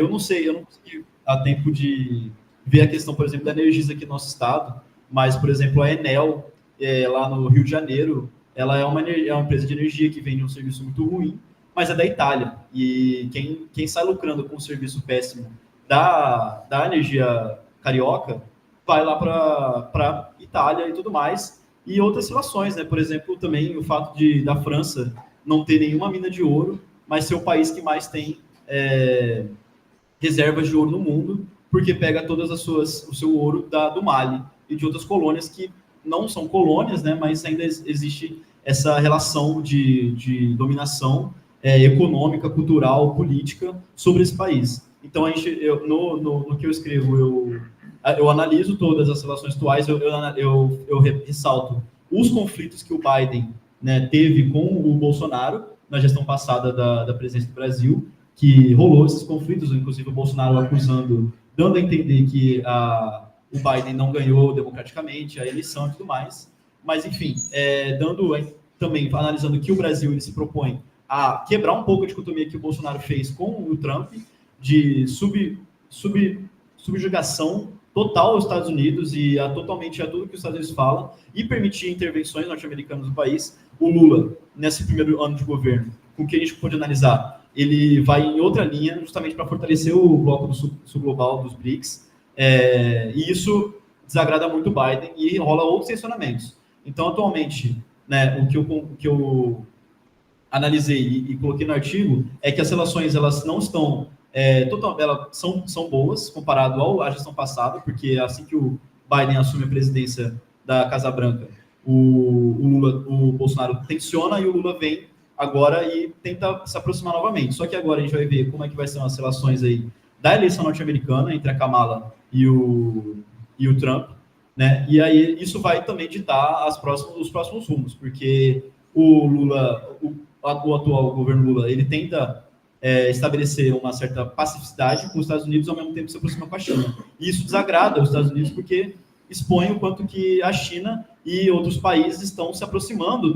eu não sei, eu não consegui a tempo de ver a questão, por exemplo, da Energisa aqui no nosso estado, mas, por exemplo, a Enel, lá no Rio de Janeiro, ela é uma empresa de energia que vende um serviço muito ruim, mas é da Itália. E quem sai lucrando com um serviço péssimo da energia carioca vai lá para Itália e tudo mais. E outras relações, né? Por exemplo, também o fato da França não ter nenhuma mina de ouro, mas ser o país que mais tem reservas de ouro no mundo, porque pega o seu ouro do Mali e de outras colônias que não são colônias, né, mas ainda existe essa relação de dominação econômica, cultural, política sobre esse país. Então, no que eu escrevo, eu analiso todas as relações atuais, eu ressalto os conflitos que o Biden, né, teve com o Bolsonaro na gestão passada da presidência do Brasil, que rolou esses conflitos, inclusive o Bolsonaro acusando, dando a entender que o Biden não ganhou democraticamente a eleição e tudo mais. Mas, enfim, também analisando que o Brasil ele se propõe a quebrar um pouco a dicotomia que o Bolsonaro fez com o Trump, de subjugação total aos Estados Unidos e totalmente a tudo que os Estados Unidos falam, e permitir intervenções norte-americanas no país. O Lula, nesse primeiro ano de governo, com o que a gente pode analisar, ele vai em outra linha, justamente para fortalecer o bloco do sul global dos BRICS, e isso desagrada muito o Biden e rola outros tensionamentos. Então, atualmente, né, o que eu analisei e coloquei no artigo é que as relações elas não estão elas são boas comparado à gestão passada, porque assim que o Biden assume a presidência da Casa Branca, o Bolsonaro tensiona e o Lula vem agora e tenta se aproximar novamente. Só que agora a gente vai ver como é que vai ser as relações aí da eleição norte-americana entre a Kamala e o Trump, né? E aí isso vai também ditar os próximos rumos, porque o Lula, o atual governo Lula, ele tenta estabelecer uma certa pacificidade com os Estados Unidos, ao mesmo tempo se aproxima com a China. E isso desagrada os Estados Unidos porque expõe o quanto que a China e outros países estão se aproximando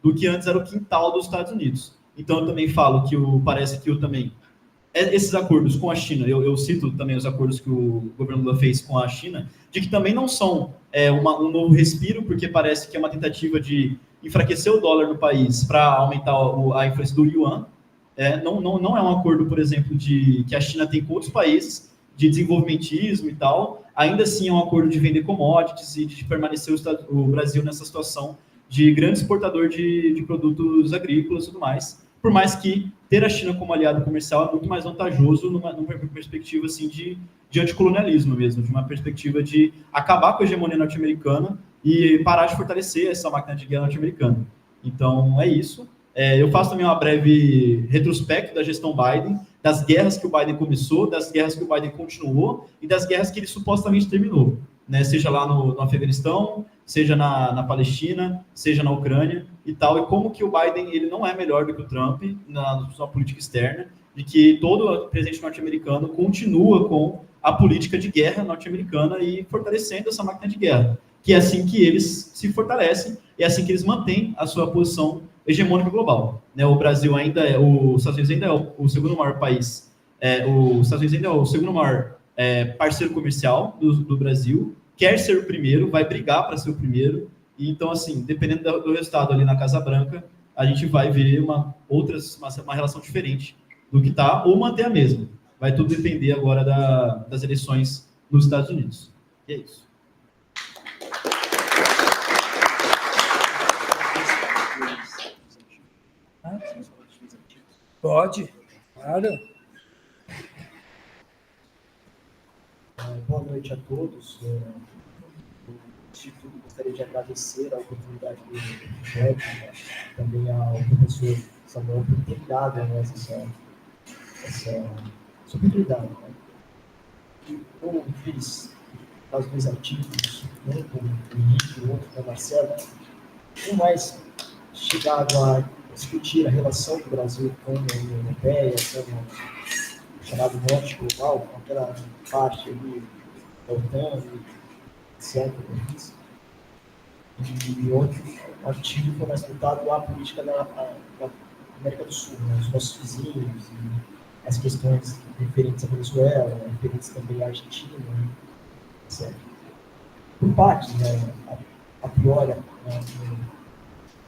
do que antes era o quintal dos Estados Unidos. Então, eu também falo que parece que esses acordos com a China, eu cito também os acordos que o governo Lula fez com a China, de que também não são um novo respiro, porque parece que é uma tentativa de enfraquecer o dólar no país para aumentar a influência do yuan. Não é um acordo, por exemplo, que a China tem com outros países, de desenvolvimentismo e tal. Ainda assim é um acordo de vender commodities e de permanecer o Brasil nessa situação de grande exportador de produtos agrícolas e tudo mais. Por mais que ter a China como aliado comercial é muito mais vantajoso numa perspectiva assim, de anticolonialismo mesmo, de uma perspectiva de acabar com a hegemonia norte-americana e parar de fortalecer essa máquina de guerra norte-americana. Então, é isso. Eu faço também uma breve retrospecto da gestão Biden, das guerras que o Biden começou, das guerras que o Biden continuou e das guerras que ele supostamente terminou, né? Seja lá no Afeganistão, seja na Palestina, seja na Ucrânia e tal, e como que o Biden ele não é melhor do que o Trump na sua política externa, de que todo presidente norte-americano continua com a política de guerra norte-americana e fortalecendo essa máquina de guerra, que é assim que eles se fortalecem, é assim que eles mantêm a sua posição hegemônica global, né? O Brasil os Estados Unidos ainda é o segundo maior país, os Estados Unidos ainda é o segundo maior parceiro comercial do Brasil, quer ser o primeiro, vai brigar para ser o primeiro, e então, assim, dependendo do resultado ali na Casa Branca, a gente vai ver uma relação diferente do que está, ou manter a mesma. Vai tudo depender agora das eleições nos Estados Unidos. E é isso. Pode, claro. Boa noite a todos. Antes de tudo, gostaria de agradecer a oportunidade do Fred, né? Também ao professor Samuel por ter dado a nós essa oportunidade. Né? Eu fiz os meus artigos, um com o Henrique, outro com o Marcelo, um mais chegado a discutir a relação do Brasil com a União Europeia, com o chamado Norte Global, com aquela parte ali da OTAN, etc. E outro artigo foi mais voltado à política da América do Sul, né, os nossos vizinhos, as questões referentes à Venezuela, referentes também à Argentina, né, etc. Por partes, né, a priori, né,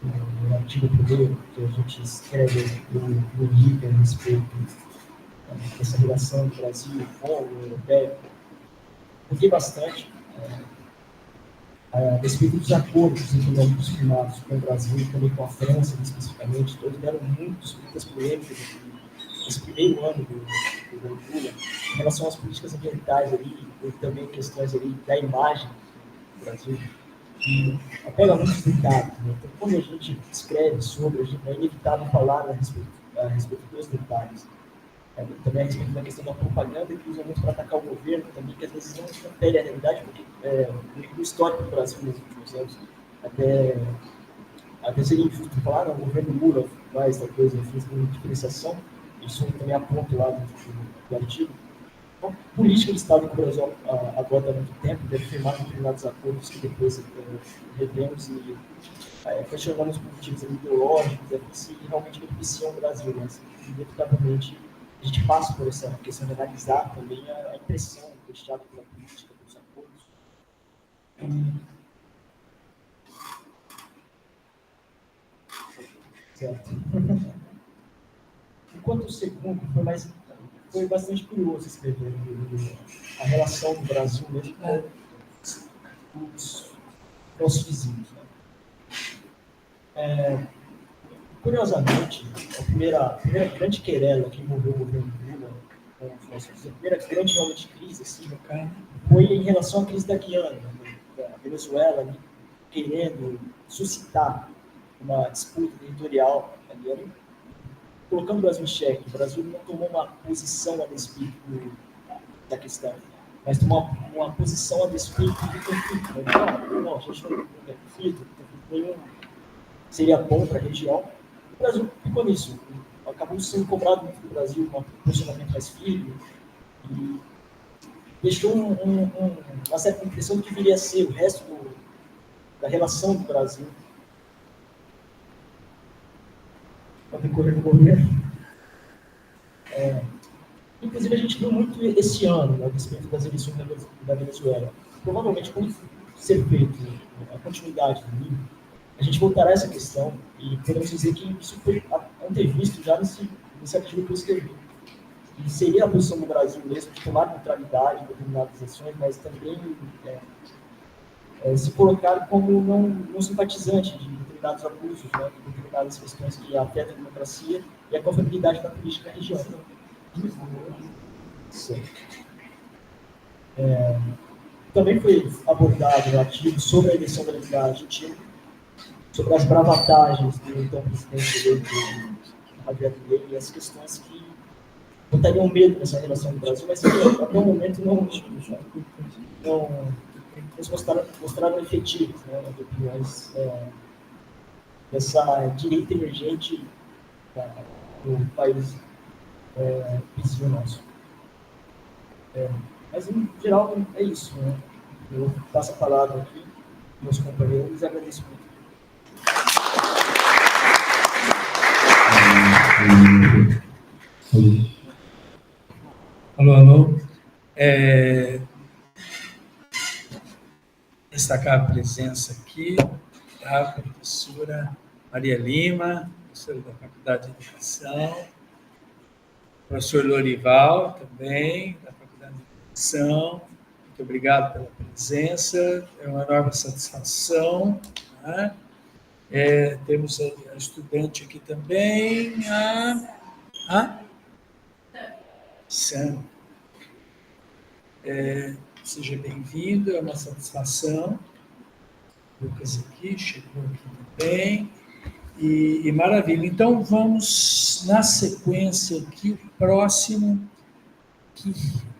no artigo 1º, que a gente escreve no livro a respeito dessa relação do Brasil com a União Europeia, mudei bastante a respeito dos acordos econômicos firmados com o Brasil e também com a França, especificamente. Todos deram muitas polêmicas nesse primeiro ano do Lula, em relação às políticas ambientais ali, e também questões ali da imagem do Brasil, que pega muitos detalhes. Né? Então, quando a gente escreve sobre, é inevitável falar a respeito dos detalhes. Também a respeito da questão da propaganda, que usa muito para atacar o governo, também, que às vezes não refere à realidade, porque no histórico do Brasil nos últimos anos, até seria injusto falar, não, o governo Lula faz essa coisa, fez uma diferenciação, isso também aponta lá do artigo. Então, política de Estado que o Brasil agora há muito tempo, deve firmar determinados acordos que depois revemos e questionamos por motivos ideológicos, se realmente beneficiam o Brasil, mas inevitavelmente a gente passa por essa questão de analisar também a impressão deixada pela política, pelos acordos. Certo. Enquanto o segundo foi bastante curioso escrever a relação do Brasil mesmo com os nossos vizinhos. Né? Curiosamente, a primeira grande querela que envolveu o governo Lula, a primeira grande realmente crise assim, foi em relação à crise da Guiana, da Venezuela, ali, querendo suscitar uma disputa territorial ali, colocando o Brasil em xeque. O Brasil não tomou uma posição a respeito da questão, mas tomou uma posição a respeito do conflito. Não, a gente não tem conflito nenhum seria bom para a região. O Brasil ficou nisso. Acabou sendo cobrado muito do Brasil um posicionamento mais firme e deixou uma certa impressão do que viria a ser o resto da relação do Brasil ao decorrer do governo. Inclusive, a gente viu muito esse ano a respeito das eleições da Venezuela. Provavelmente, quando ser feito a continuidade do livro, a gente voltará a essa questão e podemos dizer que isso foi antevisto já nesse artigo que eu escrevi. E seria a posição do Brasil mesmo de tomar neutralidade em determinadas ações, mas também se colocar como não simpatizante de determinados abusos, né, de determinadas questões que afetam a democracia e a confiabilidade da política na região. Também foi abordado um artigo sobre a eleição da Argentina, sobre as bravatagens do então presidente eleito Javier Milei e as questões que botariam medo nessa relação do Brasil, mas que até o momento não nos mostraram efetivos, né, as opiniões dessa direita emergente do país vizinho nosso. Mas, em geral, é isso. Né? Eu passo a palavra aqui aos meus companheiros e agradeço muito. Alô. Destacar a presença aqui da professora Maria Lima, professora da Faculdade de Educação, professor Lorival, também, da Faculdade de Educação. Muito obrigado pela presença, é uma enorme satisfação. Né? Temos a estudante aqui também, a Sam. Seja bem-vindo, é uma satisfação. Lucas aqui, chegou aqui também. E maravilha. Então, vamos na sequência aqui, o próximo, que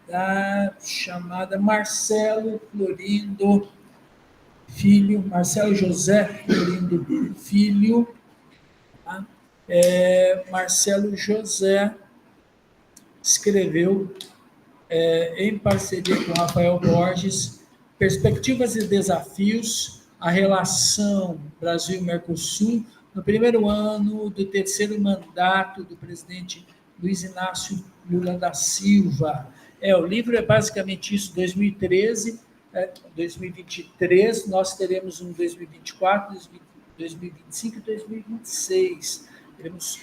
dá chamada Marcelo Florindo Filho, Marcelo José Florindo Filho. Tá? Marcelo José escreveu, em parceria com Rafael Borges, Perspectivas e Desafios, a relação Brasil-Mercosul, no primeiro ano do terceiro mandato do presidente Luiz Inácio Lula da Silva. O livro é basicamente isso, 2013, 2023, nós teremos um 2024, 2025 e 2026. Teremos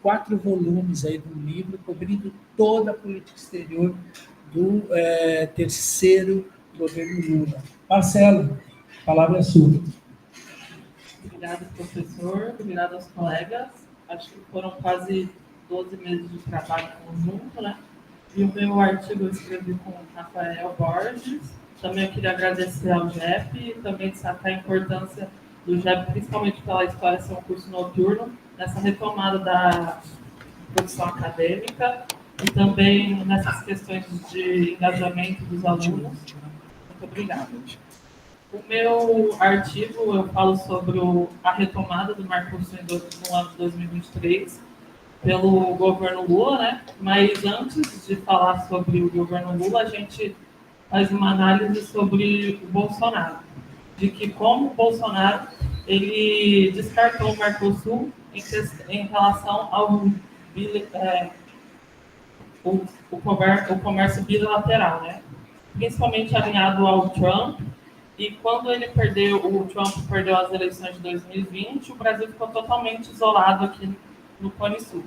4 volumes aí do livro, cobrindo toda a política exterior do terceiro governo Lula. Marcelo, a palavra é sua. Obrigada, professor. Obrigada aos colegas. Acho que foram quase 12 meses de trabalho conjunto, né? E o meu artigo eu escrevi com o Rafael Borges. Também eu queria agradecer ao GEP e também destacar a importância do GEP, principalmente pela história ser um curso noturno, nessa retomada da produção acadêmica e também nessas questões de engajamento dos alunos. Muito obrigada. O meu artigo, eu falo sobre a retomada do Mercosul no ano de 2023 pelo governo Lula, né? Mas antes de falar sobre o governo Lula, a gente faz uma análise sobre o Bolsonaro, de que como o Bolsonaro ele descartou o Mercosul em relação ao o comércio bilateral, né? Principalmente alinhado ao Trump. E quando o Trump perdeu as eleições de 2020, o Brasil ficou totalmente isolado aqui no Cone Sul.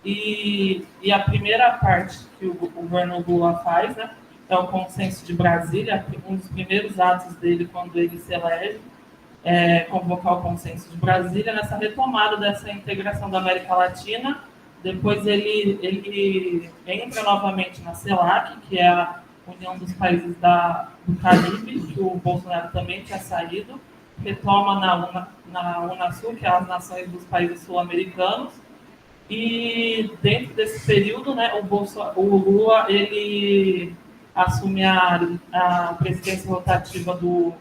E a primeira parte que o governo Lula faz, né, é o Consenso de Brasília, um dos primeiros atos dele quando ele se elege, convocar o Consenso de Brasília nessa retomada dessa integração da América Latina. Depois ele entra novamente na CELAC, que é a União dos Países do Caribe, que o Bolsonaro também tinha saído, retoma na Unasul, que é as nações dos países sul-americanos, e dentro desse período, né, o Lula ele assume a presidência rotativa do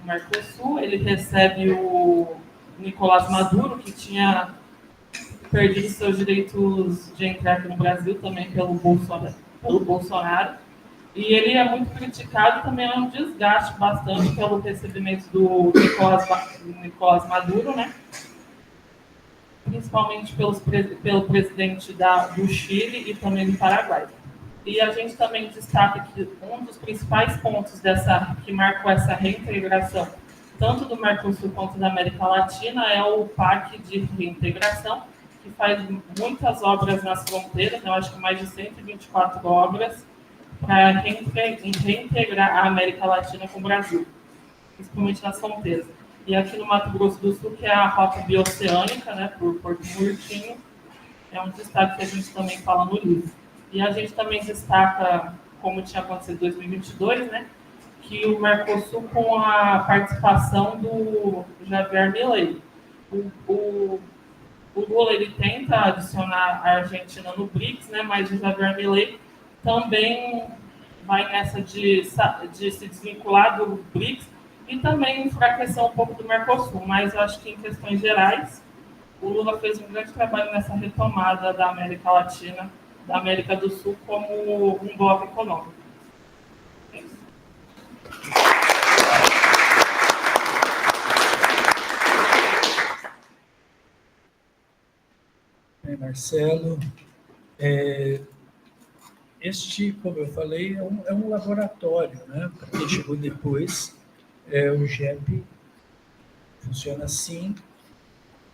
Mercosul, ele recebe o Nicolás Maduro, que tinha perdido seus direitos de entrar aqui no Brasil também pelo Bolsonaro. E ele é muito criticado, também é um desgaste bastante pelo recebimento do Nicolás Maduro, né? Principalmente pelo presidente do Chile e também do Paraguai. E a gente também destaca que um dos principais pontos que marcou essa reintegração, tanto do Mercosul quanto da América Latina, é o PAC de reintegração, que faz muitas obras nas fronteiras, eu acho que mais de 124 obras, para reintegrar a América Latina com o Brasil, principalmente nas fronteiras. E aqui no Mato Grosso do Sul, que é a rota bioceânica, né, por Porto Murtinho, é um destaque que a gente também fala no livro. E a gente também destaca, como tinha acontecido em 2022, né, que o Mercosul, com a participação do Javier Milei, o Lula ele tenta adicionar a Argentina no BRICS, né, mas o Javier Milei também vai nessa de se desvincular do BRICS e também enfraquecer um pouco do Mercosul. Mas eu acho que, em questões gerais, o Lula fez um grande trabalho nessa retomada da América Latina, da América do Sul, como um bloco econômico. É isso. Marcelo, este, como eu falei, é um laboratório, né? Para quem chegou depois, o GEP funciona assim: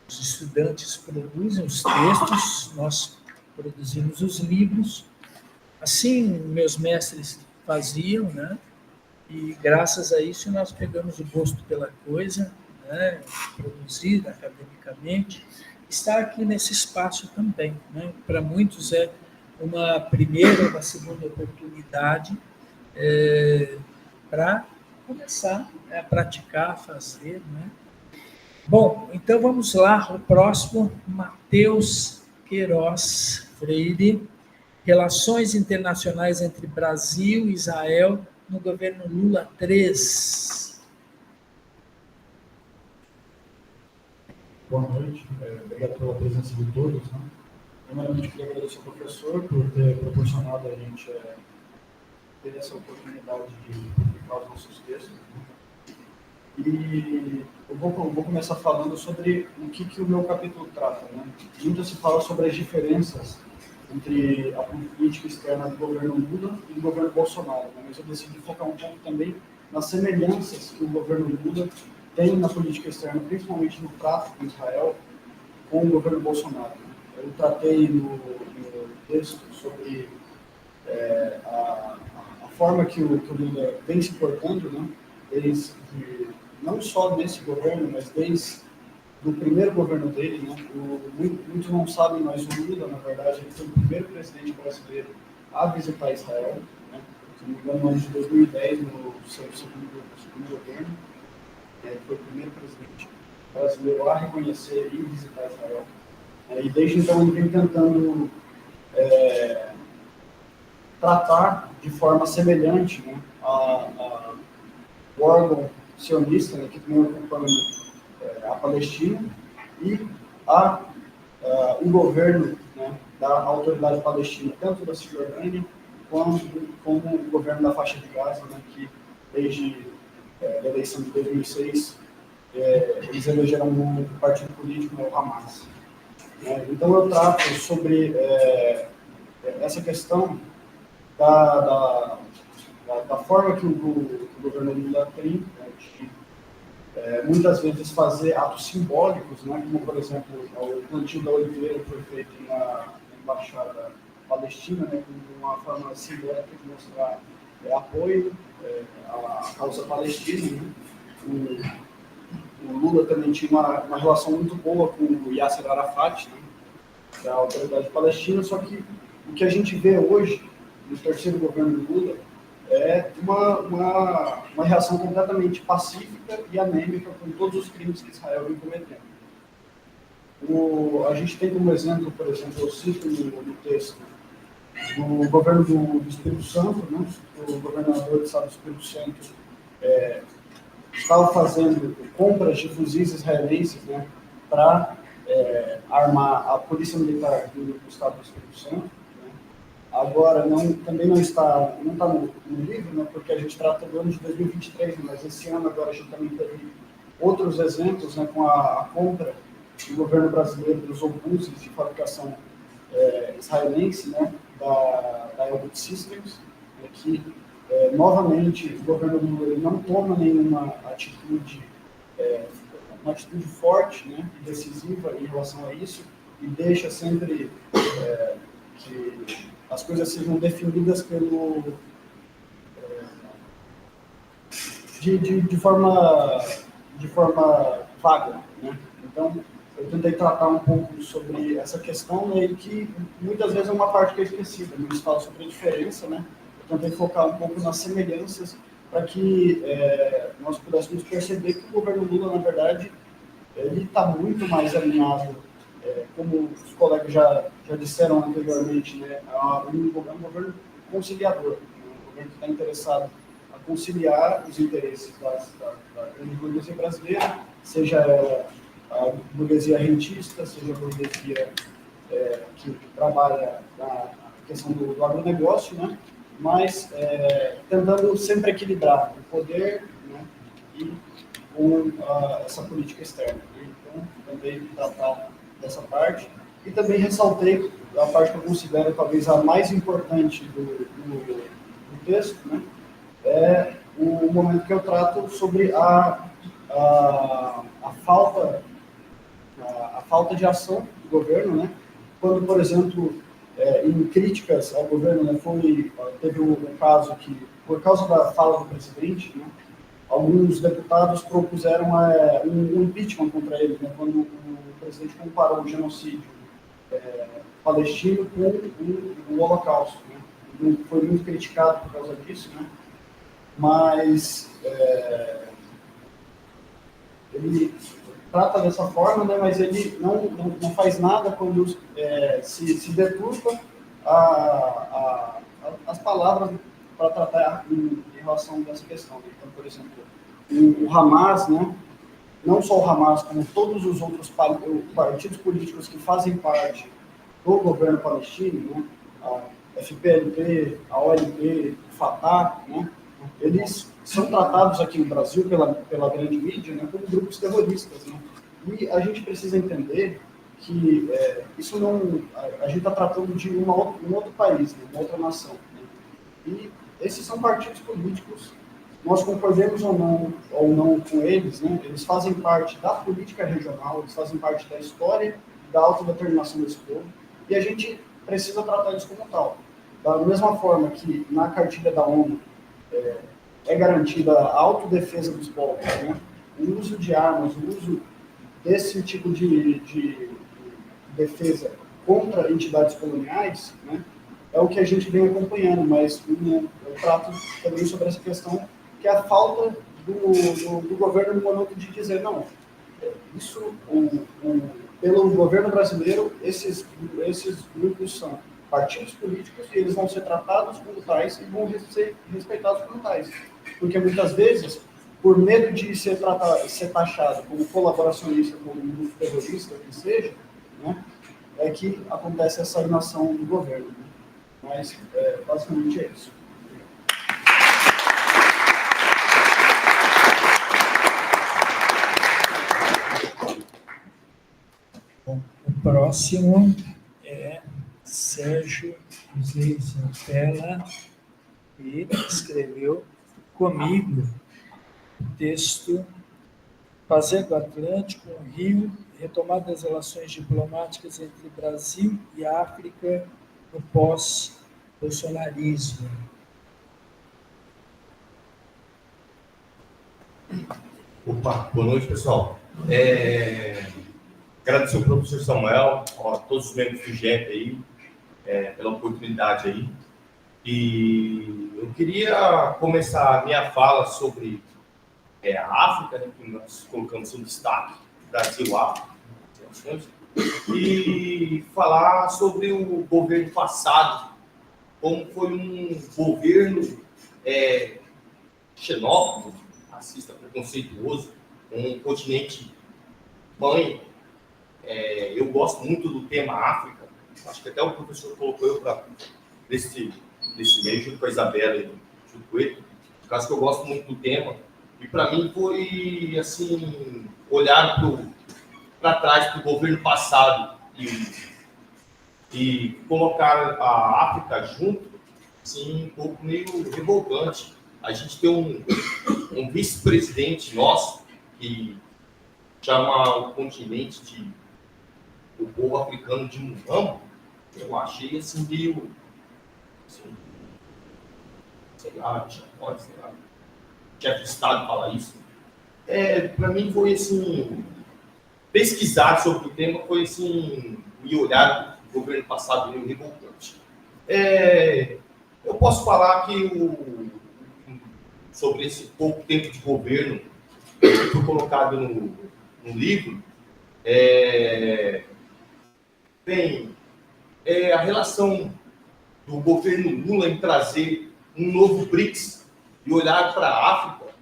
os estudantes produzem os textos, nós produzimos os livros, assim meus mestres faziam, né? E graças a isso nós pegamos o gosto pela coisa, né? Produzir academicamente, estar aqui nesse espaço também, né? Para muitos é uma primeira, uma segunda oportunidade para começar a praticar, a fazer, né? Bom, então vamos lá, o próximo, Matheus Queiroz Freire, Relações Internacionais entre Brasil e Israel no governo Lula III. Boa noite, obrigado pela presença de todos. Né? Primeiramente, queria agradecer ao professor por ter proporcionado a gente ter essa oportunidade de publicar os nossos textos. E eu vou começar falando sobre o que o meu capítulo trata, né? Muito se fala sobre as diferenças entre a política externa do governo Lula e do governo Bolsonaro, né? Mas eu decidi focar um pouco também nas semelhanças que o governo Lula tem na política externa, principalmente no trato com Israel, com o governo Bolsonaro. Eu tratei no texto sobre a forma que o Lula vem se portando, né? Desde, não só nesse governo, mas desde do primeiro governo dele, né? Muitos não sabem, mas o Lula, na verdade, ele foi o primeiro presidente brasileiro a visitar Israel, né? Se não me engano, no ano de 2010, no seu segundo governo, ele foi o primeiro presidente brasileiro a reconhecer e visitar Israel. E desde então ele vem tentando tratar de forma semelhante, né, o órgão sionista, né, que vem ocupando a Palestina, e o governo, né, da autoridade palestina, tanto da Cisjordânia como o governo da faixa de Gaza, né, que desde a eleição de 2006 eles elegeram um partido político, né, o Hamas. Então eu trato sobre essa questão da forma que o governo Lula tem, né, de muitas vezes fazer atos simbólicos, né, como, por exemplo, o plantio da oliveira que foi feito na Embaixada Palestina, né, como uma forma simbólica de mostrar apoio à causa palestina. Né. O Lula também tinha uma relação muito boa com o Yasser Arafat, né, da autoridade palestina, só que o que a gente vê hoje, no terceiro governo do Lula, é uma reação completamente pacífica e anêmica com todos os crimes que Israel vem cometendo. A gente tem como exemplo, por exemplo, eu cito no texto, o governo do Espírito Santo, né, o governador do estado do Espírito Santo estava fazendo compras de fuzis israelenses, né, para armar a polícia militar do estado do Espírito Santo. Né. Agora, também não está no livro, né, porque a gente trata do ano de 2023, né, mas esse ano agora a gente também teve outros exemplos, né, com a compra do governo brasileiro dos obuses de fabricação israelense, né, da Elbit Systems, que novamente o governo Lula não toma nenhuma atitude, uma atitude forte, né, e decisiva em relação a isso, e deixa sempre que as coisas sejam definidas de forma vaga, né? Então, eu tentei tratar um pouco sobre essa questão, né, e que muitas vezes é uma parte que é esquecida. A gente fala sobre a diferença, né? Eu tentei focar um pouco nas semelhanças para que nós pudéssemos perceber que o governo Lula, na verdade, ele está muito mais alinhado, como os colegas já disseram anteriormente, né, um governo conciliador, né, um governo que está interessado a conciliar os interesses da grande burguesia brasileira, seja a burguesia rentista, seja a burguesia que trabalha na questão do agronegócio, né, mas tentando sempre equilibrar o poder, né, e com essa política externa. Então, também tratar dessa parte. E também ressaltei a parte que eu considero talvez a mais importante do texto, né, é o momento que eu trato sobre a falta de ação do governo, né, quando, por exemplo, em críticas ao governo, né, teve um caso que, por causa da fala do presidente, né, alguns deputados propuseram um impeachment contra ele, né, quando o presidente comparou o genocídio palestino com o Holocausto. Né. Foi muito criticado por causa disso, né, mas ele trata dessa forma, né, mas ele não faz nada quando se deturpa as palavras para tratar em relação dessa questão. Então, por exemplo, o Hamas, né, não só o Hamas, como todos os outros partidos políticos que fazem parte do governo palestino, né, a FPLP, a OLP, o Fatah, né, eles são tratados aqui no Brasil pela grande mídia, né, como grupos terroristas, né? E a gente precisa entender que isso não... A gente está tratando de um outro país, né, uma outra nação. Né? E esses são partidos políticos, nós concordemos ou não com eles, né? Eles fazem parte da política regional, eles fazem parte da história da autodeterminação desse povo, e a gente precisa tratar eles como tal. Da mesma forma que na cartilha da ONU é garantida a autodefesa dos povos, né? O uso de armas, o uso desse tipo de defesa contra entidades coloniais, né? É o que a gente vem acompanhando, mas eu trato também sobre essa questão, que é a falta do governo no momento de dizer, não, isso, pelo governo brasileiro, esses grupos são partidos políticos e eles vão ser tratados como tais e vão ser respeitados como tais. Porque muitas vezes, por medo de ser taxado como colaboracionista, como um grupo terrorista, que seja, né, é que acontece essa inação do governo. Né? Mas, basicamente, é isso. Bom, o próximo é Sérgio José Zampella, que escreveu comigo o texto Fazer do Atlântico um Rio, retomada das relações diplomáticas entre Brasil e África no pós-bolsonarismo. Opa, boa noite, pessoal. Agradecer ao professor Samuel, a todos os membros do GEP aí, pela oportunidade aí. E eu queria começar a minha fala sobre a África, né, que nós colocamos em destaque, Brasil-África, e falar sobre o governo passado, como foi um governo xenófobo, racista, preconceituoso, um continente mãe. Eu gosto muito do tema África, acho que até o professor colocou eu para desse meio, junto com a Isabela e junto com ele, por causa que eu gosto muito do tema. E para mim foi, assim, olhar para trás, para o governo passado e colocar a África junto, assim, um pouco meio revoltante. A gente tem um vice-presidente nosso que chama o continente o povo africano de Muamba. Eu achei, assim, meio, assim, sei lá, chefe de Estado falar isso. Para mim foi assim, pesquisar sobre o tema foi assim, e olhar o governo passado meio revoltante. Eu posso falar que sobre esse pouco tempo de governo que foi colocado no livro, a relação do governo Lula em trazer um novo BRICS e olhar para a África,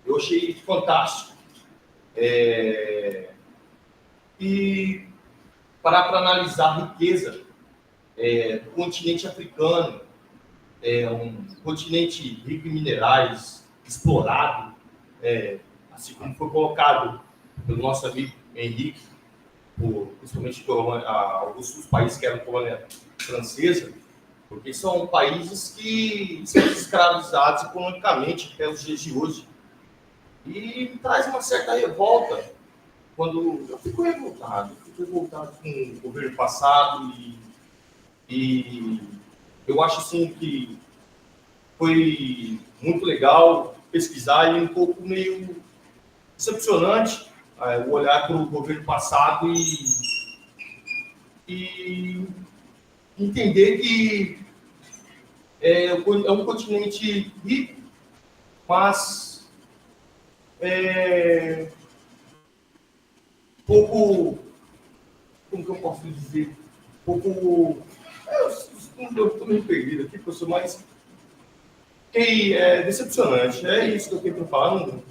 eu achei fantástico. E parar para analisar a riqueza do continente africano, um continente rico em minerais, explorado, assim como foi colocado pelo nosso amigo Henrique, principalmente por alguns dos países que eram colônia francesa, porque são países que são escravizados economicamente até os dias de hoje. E traz uma certa revolta quando eu fico revoltado com o governo passado e eu acho assim que foi muito legal pesquisar e um pouco meio decepcionante o olhar para o governo passado e entender que é um continente rico, mas pouco, como que eu posso dizer, pouco, eu estou meio perdido aqui, professor, mas decepcionante. É isso que eu tenho para falar, não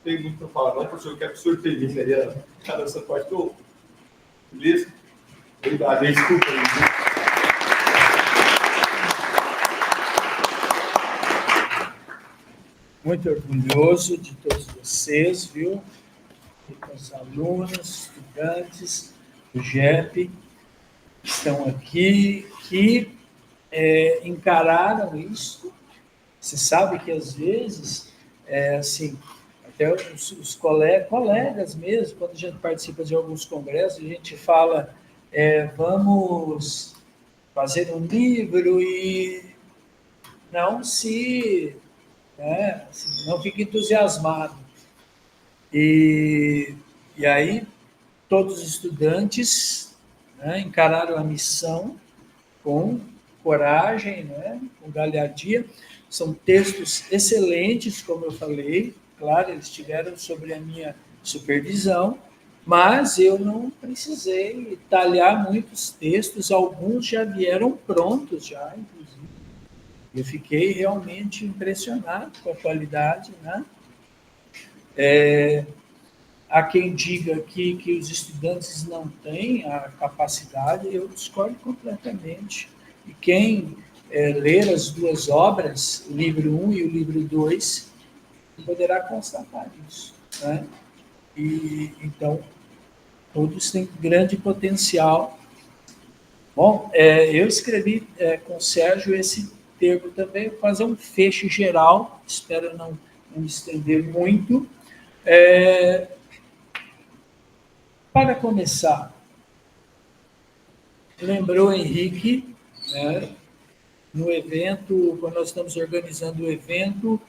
tem muito para falar não, professor, eu quero que o senhor termine aí cada essa parte toda. Beleza? Obrigado, desculpa aí. muito orgulhoso de todos vocês, viu? E com os alunos, estudantes do GEP, que estão aqui, que encararam isso. Você sabe que, às vezes, assim, até os colegas mesmo, quando a gente participa de alguns congressos, a gente fala, vamos fazer um livro e não se... assim, não fique entusiasmado. E aí, todos os estudantes, encararam a missão com coragem, com galhardia. São textos excelentes, como eu falei. Claro, eles estiveram sob a minha supervisão, mas eu não precisei talhar muitos textos, alguns já vieram prontos, já, inclusive. Eu fiquei realmente impressionado com a qualidade, Há quem diga aqui que os estudantes não têm a capacidade, eu discordo completamente. E quem ler as duas obras, o livro 1 e o livro 2, poderá constatar isso. E, então, todos têm grande potencial. Bom, eu escrevi com o Sérgio esse termo também, vou fazer um fecho geral, espero não me estender muito. Para começar, lembrou Henrique, no evento, quando nós estamos organizando o evento,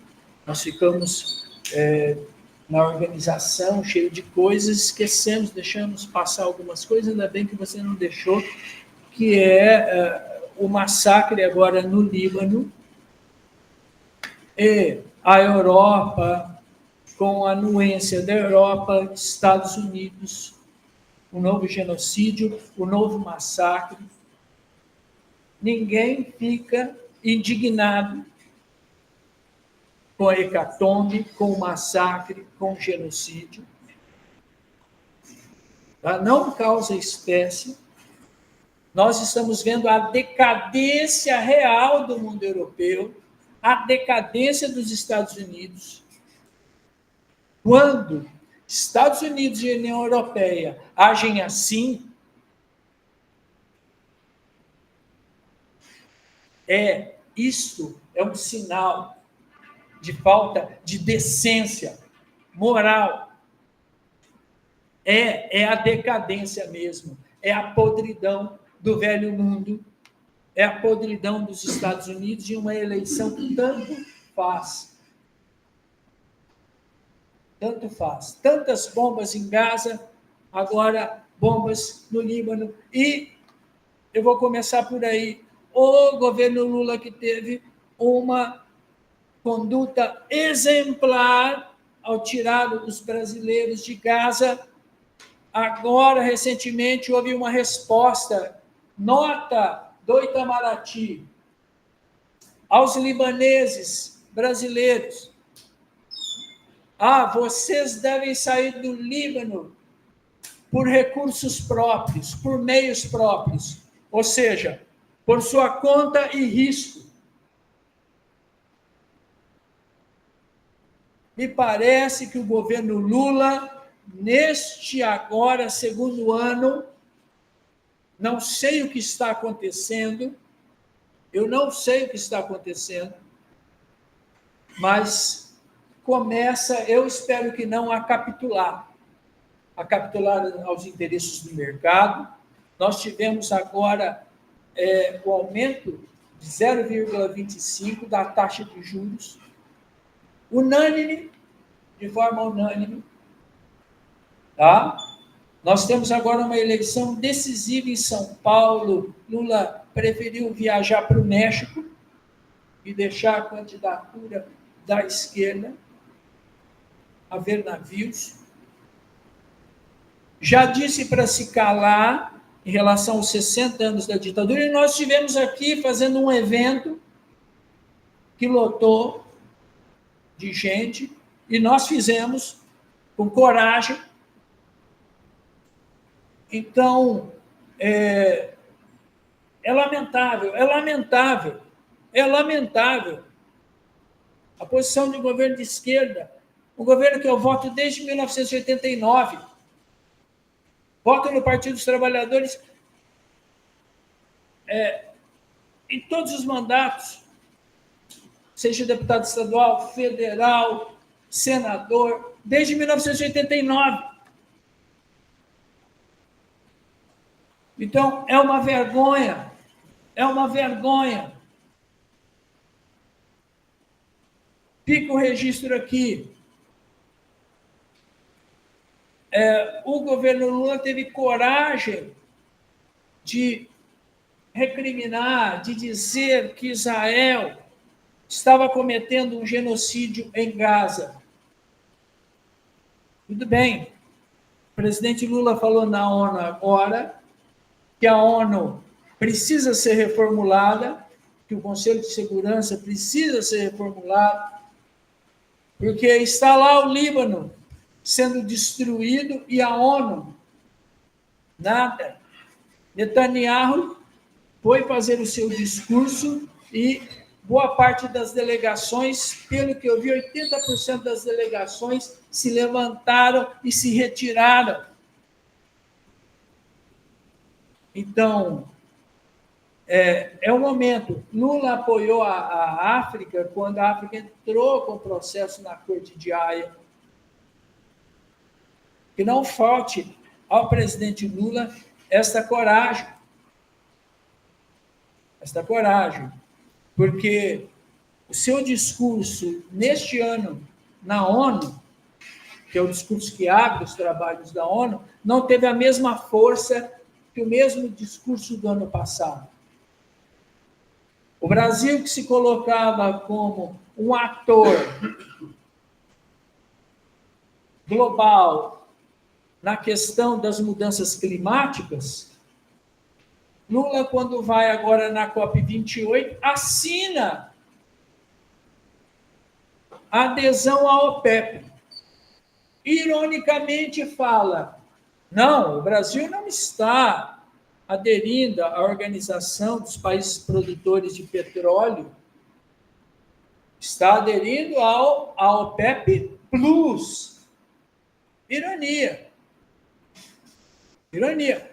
nós ficamos na organização, cheio de coisas, esquecemos, deixamos passar algumas coisas, ainda bem que você não deixou, que o massacre agora no Líbano, e a Europa, com a anuência da Europa, Estados Unidos, o novo genocídio, o novo massacre. Ninguém fica indignado com a hecatombe, com o massacre, com o genocídio. Não causa espécie. Nós estamos vendo a decadência real do mundo europeu, a decadência dos Estados Unidos. Quando Estados Unidos e União Europeia agem assim, isto é um sinal de falta de decência moral. É a decadência mesmo, é a podridão do velho mundo, é a podridão dos Estados Unidos e uma eleição que tanto faz. Tanto faz. Tantas bombas em Gaza, agora bombas no Líbano. E eu vou começar por aí. O governo Lula, que teve uma conduta exemplar ao tirar os brasileiros de Gaza, agora, recentemente, houve uma resposta, nota do Itamaraty aos libaneses brasileiros. Vocês devem sair do Líbano por recursos próprios, por meios próprios, ou seja, por sua conta e risco. Me parece que o governo Lula, neste agora segundo ano, não sei o que está acontecendo, eu não sei o que está acontecendo, mas começa, eu espero que não, a capitular aos interesses do mercado. Nós tivemos agora o aumento de 0,25 da taxa de juros, unânime, de forma unânime. Nós temos agora uma eleição decisiva em São Paulo. Lula preferiu viajar para o México e deixar a candidatura da esquerda, haver navios. Já disse para se calar em relação aos 60 anos da ditadura, e nós estivemos aqui fazendo um evento que lotou de gente, e nós fizemos com coragem. Então, é lamentável a posição de um governo de esquerda, um governo que eu voto desde 1989. Voto no Partido dos Trabalhadores em todos os mandatos, seja deputado estadual, federal, senador, desde 1989. Então, é uma vergonha, é uma vergonha. Fica o registro aqui. O governo Lula teve coragem de recriminar, de dizer que Israel estava cometendo um genocídio em Gaza. Tudo bem. O presidente Lula falou na ONU agora que a ONU precisa ser reformulada, que o Conselho de Segurança precisa ser reformulado, porque está lá o Líbano sendo destruído e a ONU, nada. Netanyahu foi fazer o seu discurso e boa parte das delegações, pelo que eu vi, 80% das delegações se levantaram e se retiraram. Então, é o momento. Lula apoiou a África quando a África entrou com o processo na Corte de Haia. Que não falte ao presidente Lula esta coragem. Esta coragem. Porque o seu discurso neste ano na ONU, que é o discurso que abre os trabalhos da ONU, não teve a mesma força que o mesmo discurso do ano passado. O Brasil, que se colocava como um ator global na questão das mudanças climáticas, Lula, quando vai agora na COP28, assina a adesão à OPEP. Ironicamente fala, não, o Brasil não está aderindo à Organização dos Países Produtores de Petróleo, está aderindo à OPEP Plus. Ironia. Ironia.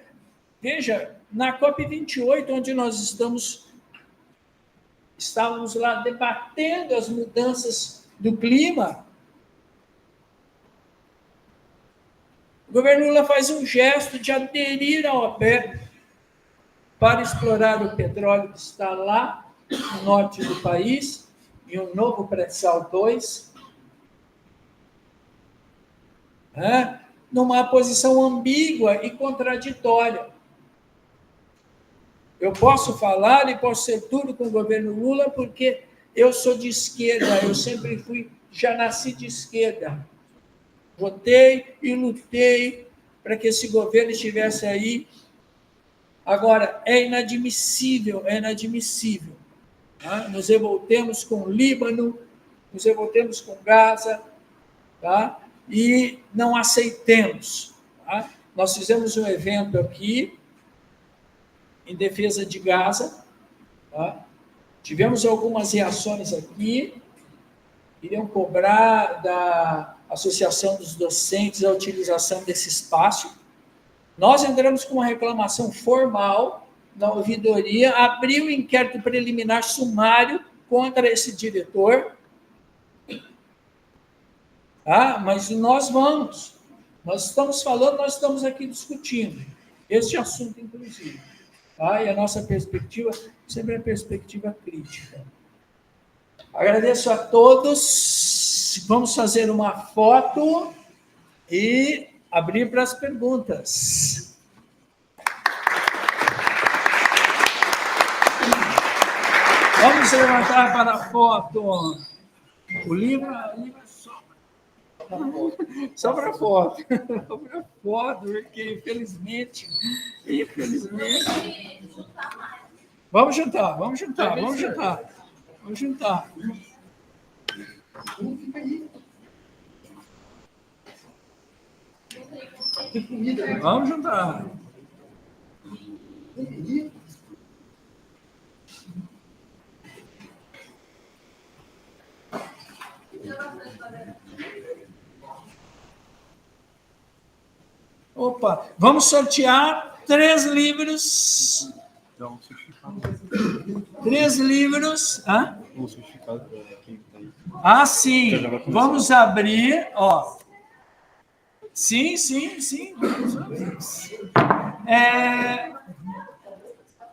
Veja, na COP28, onde nós estávamos lá debatendo as mudanças do clima, o governo Lula faz um gesto de aderir à OPEP para explorar o petróleo que está lá no norte do país, em um novo pré-sal 2, numa posição ambígua e contraditória. Eu posso falar e posso ser tudo com o governo Lula porque eu sou de esquerda, eu sempre fui, já nasci de esquerda. Votei e lutei para que esse governo estivesse aí. Agora, é inadmissível, é inadmissível. Tá? Nos revoltemos com o Líbano, nos revoltemos com Gaza, tá? E não aceitemos. Tá? Nós fizemos um evento aqui, em defesa de Gaza, tá? Tivemos algumas reações aqui, iriam cobrar da Associação dos Docentes a utilização desse espaço. Nós entramos com uma reclamação formal na ouvidoria, abriu um inquérito preliminar sumário contra esse diretor. Mas nós estamos falando, nós estamos aqui discutindo este assunto, inclusive. E a nossa perspectiva sempre é perspectiva crítica. Agradeço a todos. Vamos fazer uma foto e abrir para as perguntas. Vamos levantar para a foto. O livro só para foto. Só para foto, porque infelizmente. Vamos juntar. Vamos juntar. Opa, vamos sortear 3 livros. 3 livros. Hã? Ah, sim. Vamos abrir, ó. Sim.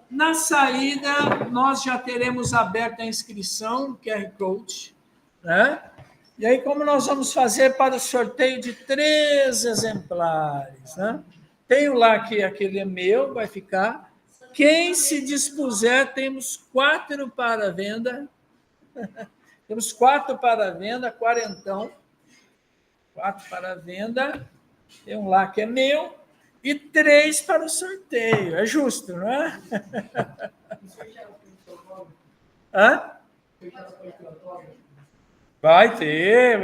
Na saída, nós já teremos aberta a inscrição, QR Code, né? E aí, como nós vamos fazer para o sorteio de 3 exemplares, né? Tenho lá que aquele é meu, vai ficar. Quem se dispuser, temos 4 para venda. Temos 4 para venda, quarentão. 4 para venda. Tem um lá que é meu. E 3 para o sorteio. É justo, não é? Hã? Vai ter.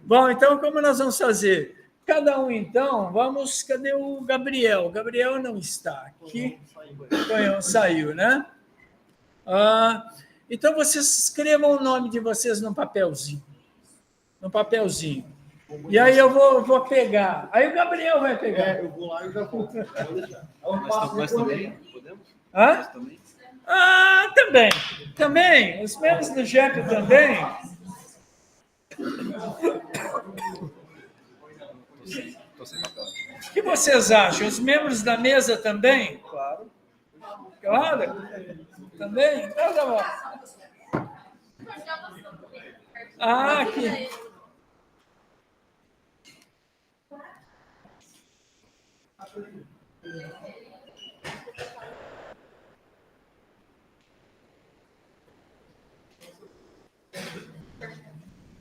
Bom, então, como nós vamos fazer? Cada um, então, vamos... Cadê o Gabriel? O Gabriel não está aqui. Saiu, né? Então, vocês escrevam o nome de vocês num papelzinho. E aí eu vou pegar. Aí o Gabriel vai pegar. Eu vou lá e já vou. Mas também, podemos? Hã? Mas também? Também. Os membros do GEP também. Tô sem papel. O que vocês acham? Os membros da mesa também? Claro. Também? Então tá bom. Aqui.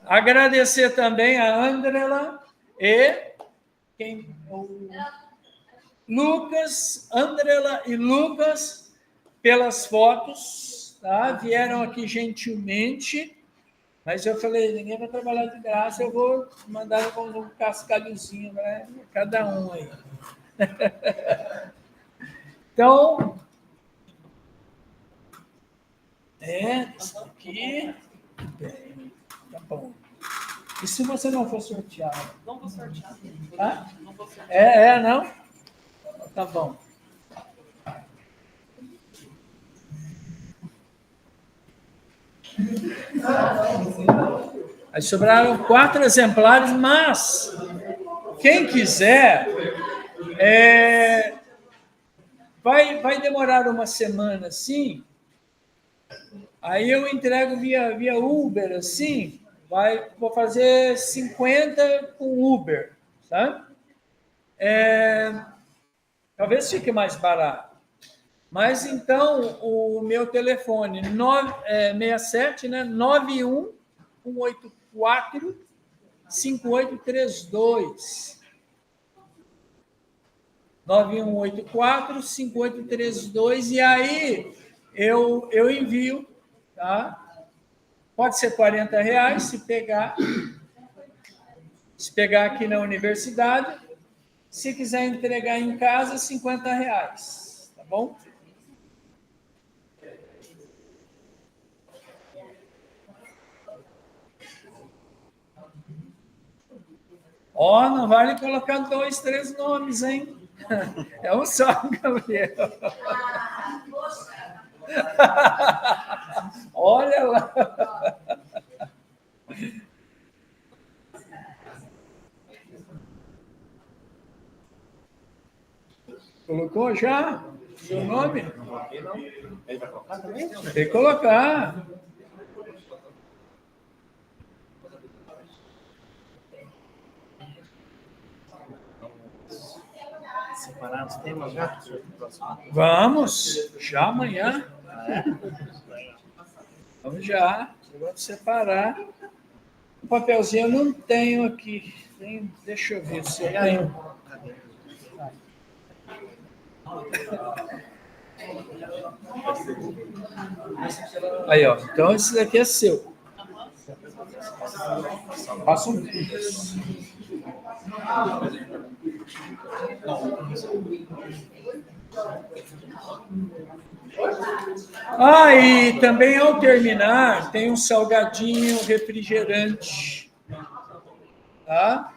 Agradecer também a Andrela e Andrela e Lucas pelas fotos, tá? Vieram aqui gentilmente, mas eu falei, ninguém vai trabalhar de graça, eu vou mandar um cascalhozinho para cada um aí. Então, isso aqui. Tá bom. E se você não for sorteado? Não vou sortear. Hã? Não vou sortear. Não? Tá bom. Aí sobraram 4 exemplares, mas quem quiser, vai demorar uma semana, assim. Aí eu entrego via Uber, assim. Vou fazer 50 com Uber, sabe? Talvez fique mais barato. Mas, então, o meu telefone 67, né? 91184-5832. 9184-5832. E aí eu envio, tá? Pode ser R$40 se pegar aqui na universidade. Se quiser entregar em casa, R$50, tá bom? Não vale colocar 2, 3 nomes, hein? É um só, Gabriel. Olha lá. Colocou já seu nome? Ele vai colocar também? Tem que colocar. Separar os temas já? Vamos, já amanhã. Vamos já. Vamos separar. O papelzinho eu não tenho aqui. Deixa eu ver se eu tenho. Aí, ó. Então, esse daqui é seu. Passa um Pix. Ah, e também ao terminar, tem um salgadinho refrigerante. Tá?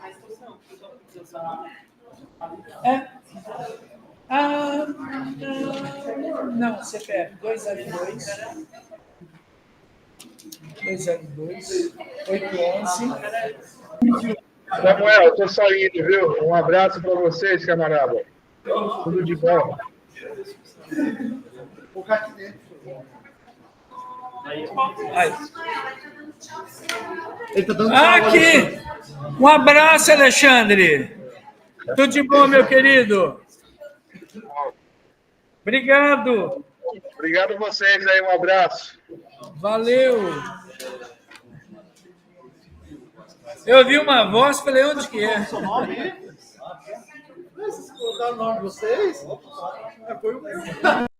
É. Ah, não, CPF 202 811. Samuel, eu tô saindo, viu? Um abraço para vocês, camarada. Tudo de bom. Aqui! Um abraço, Alexandre! Tudo de bom, meu querido? Obrigado! Obrigado a vocês aí, um abraço. Valeu! Eu ouvi uma voz, falei, onde que é? Vocês colocaram o nome de vocês? Foi o